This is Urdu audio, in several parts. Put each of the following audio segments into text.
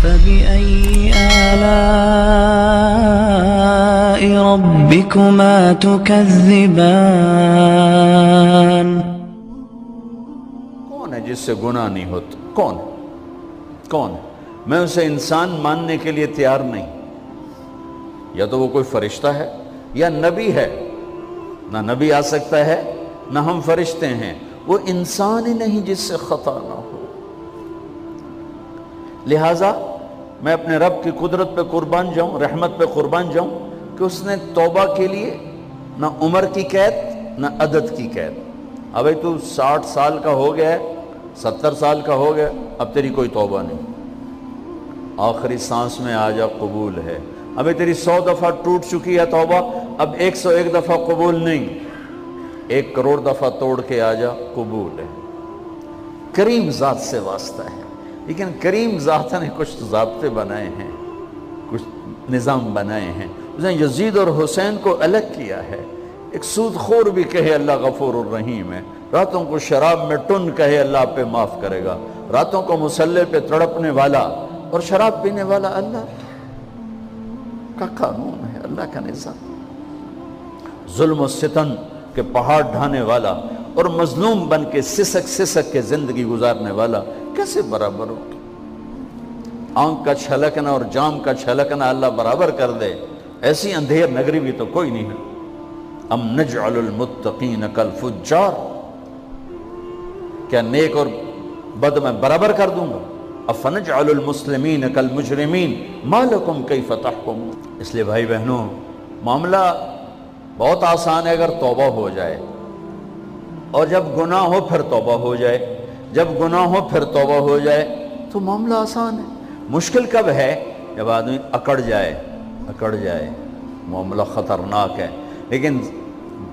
فبأي آلاء ربكما تكذبان؟ کون ہے جس سے گناہ نہیں ہوتا؟ کون؟ میں اسے انسان ماننے کے لیے تیار نہیں. یا تو وہ کوئی فرشتہ ہے یا نبی ہے. نہ نبی آ سکتا ہے نہ ہم فرشتے ہیں. وہ انسان ہی نہیں جس سے خطا نہ ہو. لہٰذا میں اپنے رب کی قدرت پہ قربان جاؤں، رحمت پہ قربان جاؤں کہ اس نے توبہ کے لیے نہ عمر کی قید نہ عدد کی قید. ابھی تو 60 سال کا ہو گیا ہے، 70 سال کا ہو گیا، اب تیری کوئی توبہ نہیں. آخری سانس میں آ جا، قبول ہے. ابھی تیری 100 دفعہ ٹوٹ چکی ہے توبہ، اب 101 دفعہ قبول نہیں، 1 کروڑ دفعہ توڑ کے آ جا، قبول ہے. کریم ذات سے واسطہ ہے. لیکن کریم ذات نے کچھ ضابطے بنائے ہیں، کچھ نظام بنائے ہیں. اس نے یزید اور حسین کو الگ کیا ہے. ایک سود خور بھی کہے اللہ غفور الرحیم ہے، راتوں کو شراب میں ٹن کہے اللہ پہ معاف کرے گا، راتوں کو مصلے پہ تڑپنے والا اور شراب پینے والا اللہ کا قانون ہے، اللہ کا نظام. ظلم و ستم کے پہاڑ ڈھانے والا اور مظلوم بن کے سسک کے زندگی گزارنے والا کیسے برابر ہو؟ آنکھ کا چھلکنا اور جام کا چھلکنا اللہ برابر کر دے، ایسی اندھیر نگری بھی تو کوئی نہیں ہے. ام نجعل المتقین کالفجار، کیا نیک اور بد میں برابر کر دوں گا؟ افنجعل المسلمین کالمجرمین ما لکم کیف تحکمون. اس لیے بھائی بہنوں، معاملہ بہت آسان ہے اگر توبہ ہو جائے، اور جب گناہ ہو پھر توبہ ہو جائے، جب گناہ ہو پھر توبہ ہو جائے تو معاملہ آسان ہے. مشکل کب ہے؟ جب آدمی اکڑ جائے، معاملہ خطرناک ہے. لیکن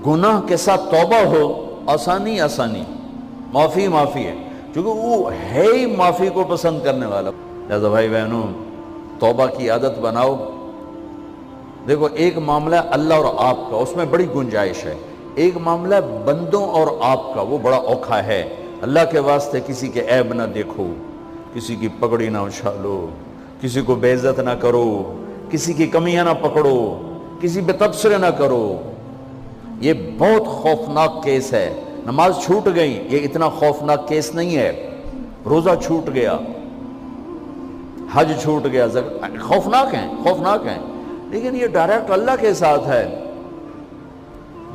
گناہ کے ساتھ توبہ ہو، آسانی معافی ہے، کیونکہ وہ ہے ہی معافی کو پسند کرنے والا. لہذا بھائی بہنوں، توبہ کی عادت بناؤ. دیکھو، ایک معاملہ ہے اللہ اور آپ کا، اس میں بڑی گنجائش ہے. ایک معاملہ ہے بندوں اور آپ کا، وہ بڑا اوکھا ہے. اللہ کے واسطے کسی کے عیب نہ دیکھو، کسی کی پگڑی نہ اچھالو، کسی کو بے عزت نہ کرو، کسی کی کمیاں نہ پکڑو، کسی پہ تبصرے نہ کرو. یہ بہت خوفناک کیس ہے. نماز چھوٹ گئی، یہ اتنا خوفناک کیس نہیں ہے. روزہ چھوٹ گیا، حج چھوٹ گیا، خوفناک ہیں. لیکن یہ ڈائریکٹ اللہ کے ساتھ ہے،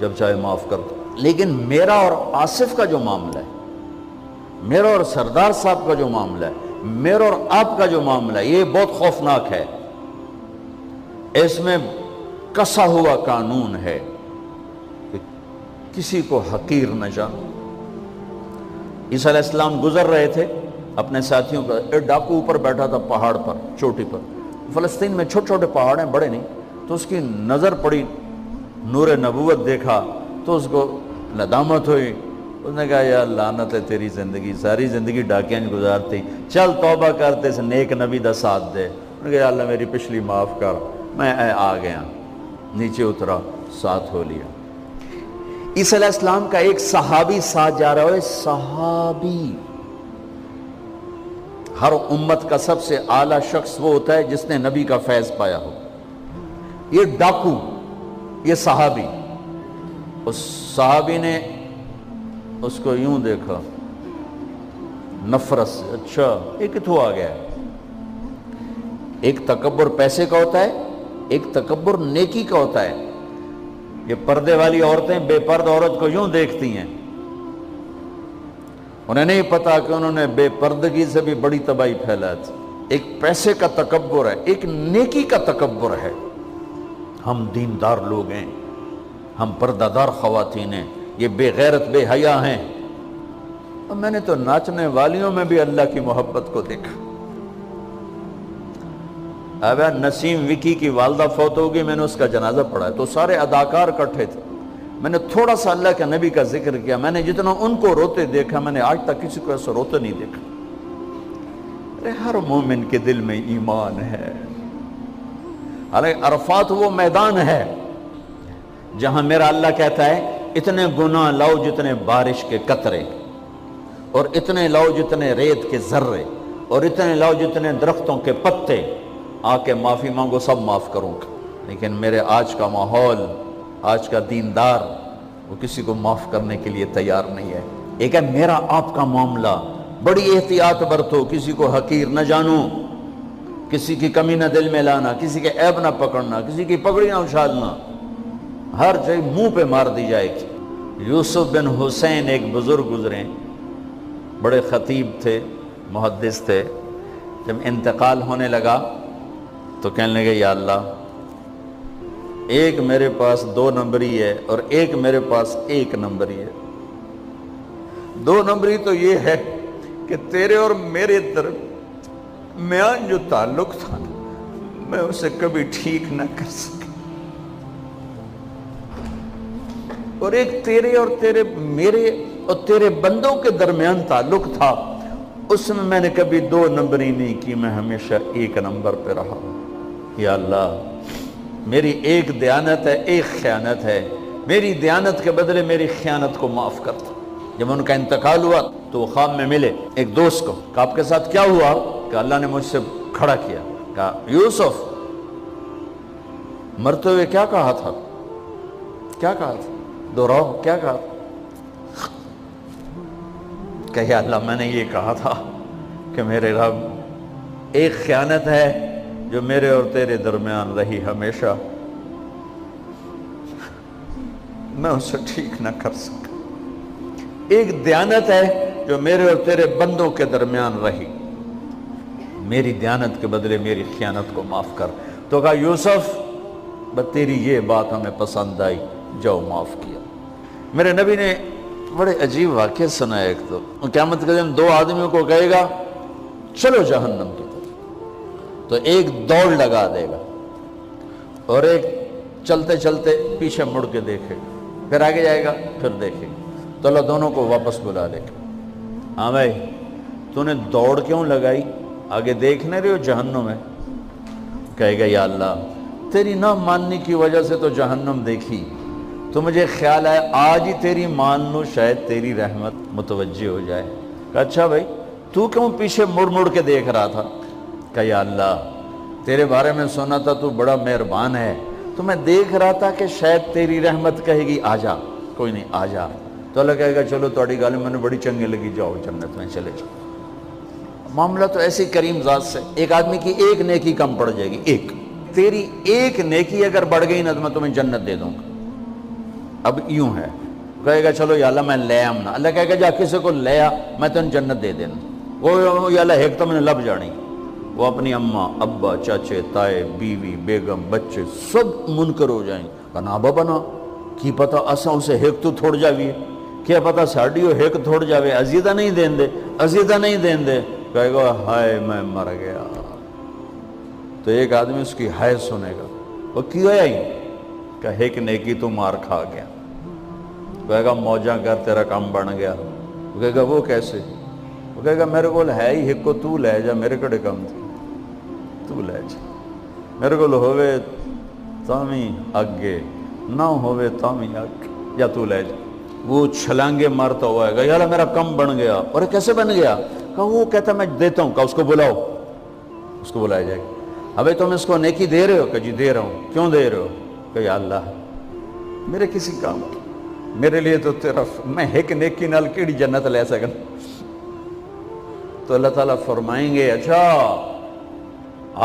جب چاہے معاف کر دو. لیکن میرا اور آصف کا جو معاملہ ہے، میرا اور سردار صاحب کا جو معاملہ ہے، میرا اور آپ کا جو معاملہ ہے، یہ بہت خوفناک ہے. اس میں کسا ہوا قانون ہے کہ کسی کو حقیر نہ جانو. عیسیٰ علیہ السلام گزر رہے تھے اپنے ساتھیوں کا، ایک ڈاکو اوپر بیٹھا تھا پہاڑ پر، چوٹی پر. فلسطین میں چھوٹے چھوٹے پہاڑ ہیں، بڑے نہیں. تو اس کی نظر پڑی، نور نبوت دیکھا تو اس کو ندامت ہوئی. اس نے کہا یا لعنت ہے تیری زندگی، ساری زندگی ڈاکیاں گزارتی، چل توبہ کرتے سے نیک نبی دا ساتھ دے. انہوں نے کہا یا اللہ میری پچھلی معاف کر. میں آ گیا، نیچے اترا، ساتھ ہو لیا. عیسیٰ علیہ السلام کا ایک صحابی ساتھ جا رہا ہے. صحابی، ہر امت کا سب سے اعلیٰ شخص وہ ہوتا ہے جس نے نبی کا فیض پایا ہو. یہ ڈاکو، یہ صحابی. اس صحابی نے اس کو یوں دیکھا نفرت سے، اچھا یہ کتوں آ گیا. ایک تکبر پیسے کا ہوتا ہے، ایک تکبر نیکی کا ہوتا ہے. یہ پردے والی عورتیں بے پرد عورت کو یوں دیکھتی ہیں، انہیں نہیں پتا کہ انہوں نے بے پردگی سے بھی بڑی تباہی پھیلا تھی. ایک پیسے کا تکبر ہے، ایک نیکی کا تکبر ہے. ہم دیندار لوگ ہیں، ہم پردہ دار خواتین ہیں، یہ بے غیرت بے حیا ہیں. اور میں نے تو ناچنے والیوں میں بھی اللہ کی محبت کو دیکھا. اب نسیم وکی کی والدہ فوت ہوگی، میں نے اس کا جنازہ پڑھا تو سارے اداکار اکٹھے تھے. میں نے تھوڑا سا اللہ کے نبی کا ذکر کیا. میں نے جتنا ان کو روتے دیکھا، میں نے آج تک کسی کو ایسا روتے نہیں دیکھا. ہر مومن کے دل میں ایمان ہے. عرفات وہ میدان ہے جہاں میرا اللہ کہتا ہے اتنے گناہ لاؤ جتنے بارش کے قطرے، اور اتنے لاؤ جتنے ریت کے ذرے، اور اتنے لاؤ جتنے درختوں کے پتے، آ کے معافی مانگو، سب معاف کروں گا۔ لیکن میرے آج کا ماحول، آج کا دیندار، وہ کسی کو معاف کرنے کے لیے تیار نہیں ہے۔ ایک ہے میرا آپ کا معاملہ، بڑی احتیاط برتو، کسی کو حقیر نہ جانو، کسی کی کمی نہ دل میں لانا، کسی کے عیب نہ پکڑنا، کسی کی پگڑی نہ اچھالنا، ہر جگہ منہ پہ مار دی جائے گی۔ یوسف بن حسین ایک بزرگ گزرے، بڑے خطیب تھے، محدث تھے۔ جب انتقال ہونے لگا تو کہنے لگے یا اللہ، ایک میرے پاس 2 نمبری ہے اور ایک میرے پاس 1 نمبری ہے۔ 2 نمبری تو یہ ہے کہ تیرے اور میرے درمیان جو تعلق تھا میں اسے کبھی ٹھیک نہ کر سکا، اور ایک تیرے اور میرے اور تیرے بندوں کے درمیان تعلق تھا، اس میں نے کبھی 2 نمبری نہیں کی، میں ہمیشہ 1 نمبر پہ رہا۔ یا اللہ، میری ایک دیانت ہے، ایک خیانت ہے، میری دیانت کے بدلے میری خیانت کو معاف کرتا۔ جب ان کا انتقال ہوا تو وہ خواب میں ملے ایک دوست کو، کہ آپ کے ساتھ کیا ہوا؟ کہ اللہ نے مجھ سے کھڑا کیا، کہا یوسف مرتے ہوئے کیا کہا تھا؟ کیا کہا تھا؟ دوہراؤ، کیا کہا تھا؟ کہ یا اللہ، میں نے یہ کہا تھا کہ میرے رب، ایک خیانت ہے جو میرے اور تیرے درمیان رہی ہمیشہ، میں اسے ٹھیک نہ کر سکا۔ ایک دیانت ہے جو میرے اور تیرے بندوں کے درمیان رہی، میری دیانت کے بدلے میری خیانت کو معاف کر۔ تو کہا یوسف، بس تیری یہ بات ہمیں پسند آئی، جاؤ معاف کیا۔ میرے نبی نے بڑے عجیب واقعہ سنا ہے۔ ایک تو قیامت کے دن 2 آدمیوں کو کہے گا چلو جہنم کی طرف، تو ایک دوڑ لگا دے گا اور ایک چلتے چلتے پیچھے مڑ کے دیکھے گا، پھر آگے جائے گا، پھر دیکھے گا، تو اللہ دونوں کو واپس بلا لے گا۔ ہاں بھائی، تو نے دوڑ کیوں لگائی؟ آگے دیکھنے رہے ہو جہنم ہے؟ کہے گا یا اللہ، تیری نہ ماننے کی وجہ سے تو جہنم دیکھی، تو مجھے خیال آیا آج ہی تیری مان لو، شاید تیری رحمت متوجہ ہو جائے۔ کہا اچھا بھائی، تو کیوں پیچھے مڑ مڑ کے دیکھ رہا تھا؟ کہ یا اللہ، تیرے بارے میں سنا تھا تو بڑا مہربان ہے، تو میں دیکھ رہا تھا کہ شاید تیری رحمت کہے گی آ جا۔ کوئی نہیں، آ جا۔ تو اللہ کہے گا چلو تھوڑی گل میں نے بڑی چنگی لگی، جاؤ جنت میں چلے جاؤ۔ معاملہ تو ایسے کریم ذات سے، ایک آدمی کی ایک نیکی کم پڑ جائے گی، ایک تیری ایک نیکی اگر بڑھ گئی نا تو میں تمہیں جنت دے دوں گا۔ اب یوں ہے، کہے گا چلو یا اللہ میں لے آمنا، اللہ کہے گا جا کسی کو لے آ، میں تمہیں جنت دے دینا۔ وہ یا اللہ ایک تو میں نے لب جانی، وہ اپنی اماں، ابا، چاچے، تائے، بیوی، بیگم، بچے سب منکر ہو جائیں۔ کہنا بابا نا کی پتہ اساں اسے ایک تو تھوڑ جاوی، کیا پتہ ساڑی ہو ایک تھوڑ جاوے، عزیزہ نہیں دین دے، عزیزہ نہیں دین دے۔ کہے گا ہائے میں مر گیا۔ تو ایک آدمی اس کی ہائے سنے گا، وہ کیوں ہے ہی؟ کہ ایک نیکی تو مار کھا گیا۔ کہے گا موجاں کر، تیرا کام بن گیا۔ وہ کہے گا وہ کیسے؟ وہ کہے گا میرے کو ہے ہی ایک کو، تو لے جا، میرے کڑے کم تھی، تو لے جا، میرے کو ہوئے تامی اگے، نہ ہوئے تامی اگے، یا تو لے جا۔ وہ چھلانگے مارتا ہوا ہے گا، یا اللہ میرا کم بن گیا۔ اور کیسے بن گیا؟ کہا وہ کہتا میں دیتا ہوں۔ کہا اس کو بلاؤ، اس کو بلایا جائے گا۔ ابھی تم اس کو نیکی دے رہے ہو؟ کہ جی دے رہا ہوں۔ کیوں دے رہے ہو؟ کہ یا اللہ میرے کسی کام کی، میرے لیے تو تیرا، میں ایک نیکی نال کیڑی جنت لے سکن۔ تو اللہ تعالیٰ فرمائیں گے اچھا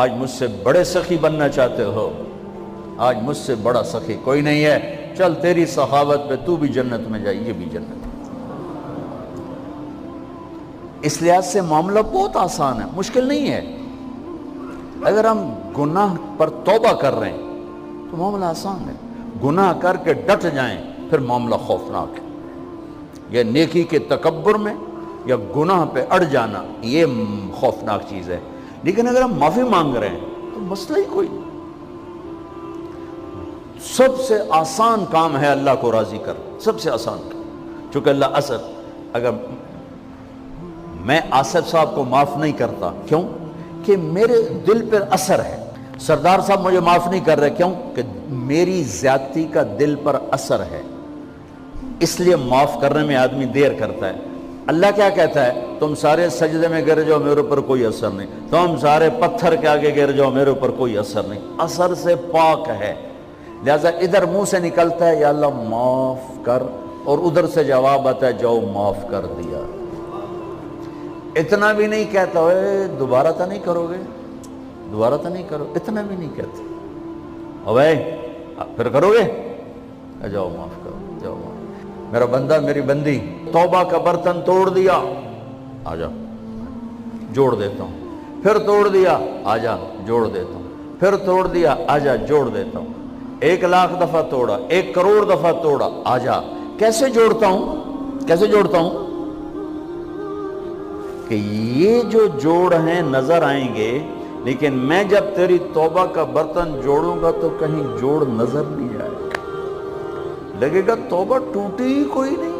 آج مجھ سے بڑے سخی بننا چاہتے ہو؟ آج مجھ سے بڑا سخی کوئی نہیں ہے، چل تیری سخاوت پہ تو بھی جنت میں جائے، یہ بھی جنت۔ اس لحاظ سے معاملہ بہت آسان ہے، مشکل نہیں ہے۔ اگر ہم گناہ پر توبہ کر رہے ہیں تو معاملہ آسان ہے، گناہ کر کے ڈٹ جائیں پھر معاملہ خوفناک ہے۔ یہ نیکی کے تکبر میں یا گناہ پہ اڑ جانا یہ خوفناک چیز ہے۔ لیکن اگر ہم معافی مانگ رہے ہیں تو مسئلہ ہی کوئی نہیں۔ سب سے آسان کام ہے اللہ کو راضی کر، سب سے آسان کام۔ چونکہ اللہ اگر میں آصف صاحب کو معاف نہیں کرتا، کیوں؟ کہ میرے دل پر اثر ہے۔ سردار صاحب مجھے معاف نہیں کر رہے، کیوں؟ کہ میری زیادتی کا دل پر اثر ہے، اس لیے معاف کرنے میں آدمی دیر کرتا ہے۔ اللہ کیا کہتا ہے؟ تم سارے سجدے میں گر جاؤ میرے اوپر کوئی اثر نہیں، تم سارے پتھر کے آگے گر جاؤ میرے اوپر کوئی اثر نہیں، اثر سے پاک ہے۔ لہذا ادھر منہ سے نکلتا ہے یا اللہ معاف کر، اور ادھر سے جواب آتا ہے جاؤ معاف کر دیا۔ اتنا بھی نہیں کہتا اے دوبارہ تو نہیں کرو گے، دوبارہ تو نہیں کرو، اتنا بھی نہیں کہتا، اوے پھر کرو گے، جاؤ معاف کرو، جاؤ معاف۔ میرا بندہ میری بندی توبہ کا برتن توڑ دیا، آجا جوڑ دیتا ہوں، پھر توڑ دیا، آجا جوڑ دیتا ہوں، پھر توڑ دیا، آجا جوڑ دیتا ہوں، 1,00,000 دفعہ توڑا، 1 کروڑ دفعہ توڑا، آجا۔ کیسے جوڑتا ہوں؟ کیسے جوڑتا ہوں؟ کہ یہ جو جوڑ ہیں نظر آئیں گے، لیکن میں جب تیری توبہ کا برتن جوڑوں گا تو کہیں جوڑ نظر نہیں آئے گا، لگے گا توبہ ٹوٹی ہی کوئی نہیں،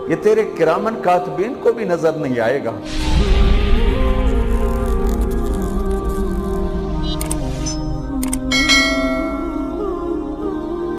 یہ تیرے کرامن کاتبین کو بھی نظر نہیں آئے گا۔